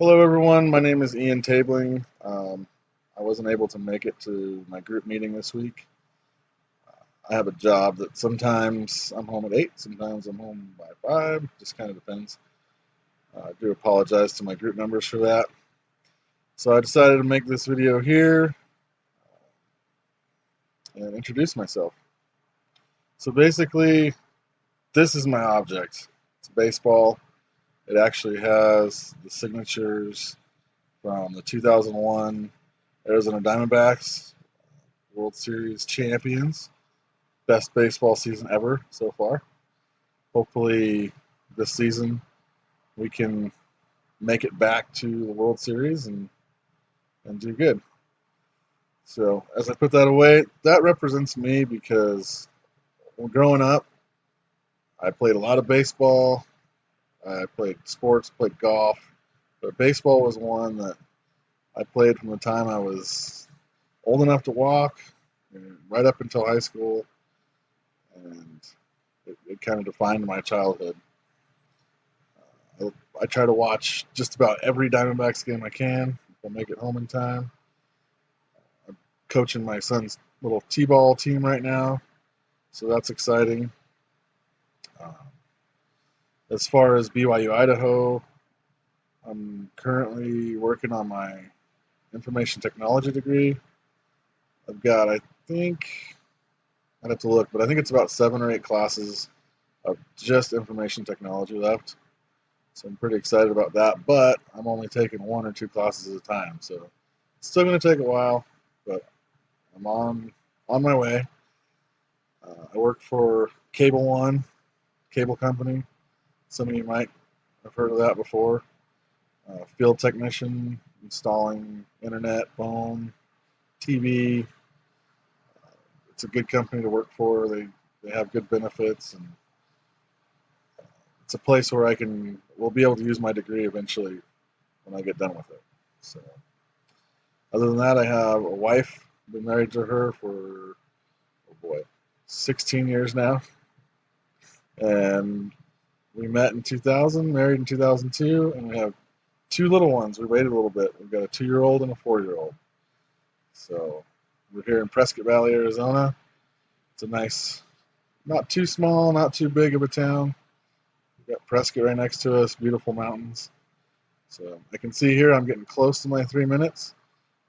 Hello, everyone. My name is Ian Tabling. I wasn't able to make it to my group meeting this week. I have a job that sometimes I'm home at 8, sometimes I'm home by 5, just kind of depends. I do apologize to my group members for that. So I decided to make this video here and introduce myself. So basically, this is my object. It's a baseball. It actually has the signatures from the 2001 Arizona Diamondbacks World Series champions. Best baseball season ever so far. Hopefully, this season we can make it back to the World Series and do good. So, as I put that away, that represents me because when growing up, I played a lot of baseball. I played sports, played golf, but baseball was one that I played from the time I was old enough to walk, right up until high school, and it kind of defined my childhood. I try to watch just about every Diamondbacks game I can if I make it home in time. I'm coaching my son's little T-ball team right now, so that's exciting. Um, as far as BYU Idaho, I'm currently working on my information technology degree. I've got, I think, I'd have to look, but I think it's about 7 or 8 classes of just information technology left. So I'm pretty excited about that, but I'm only taking 1 or 2 classes at a time, so it's still going to take a while, but I'm on my way. I work for Cable One cable company. Some of you might have heard of that before. Field technician, installing internet, phone, TV. It's a good company to work for. They have good benefits, and it's a place where will be able to use my degree eventually when I get done with it. So, other than that, I have a wife. I've been married to her for, oh boy, 16 years now. And we met in 2000, married in 2002, and we have 2 little ones. We waited a little bit. We've got a 2-year-old and a 4-year-old. So we're here in Prescott Valley, Arizona. It's a nice, not too small, not too big of a town. We've got Prescott right next to us, beautiful mountains. So I can see here I'm getting close to my 3 minutes.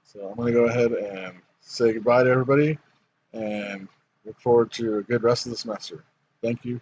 So I'm going to go ahead and say goodbye to everybody and look forward to a good rest of the semester. Thank you.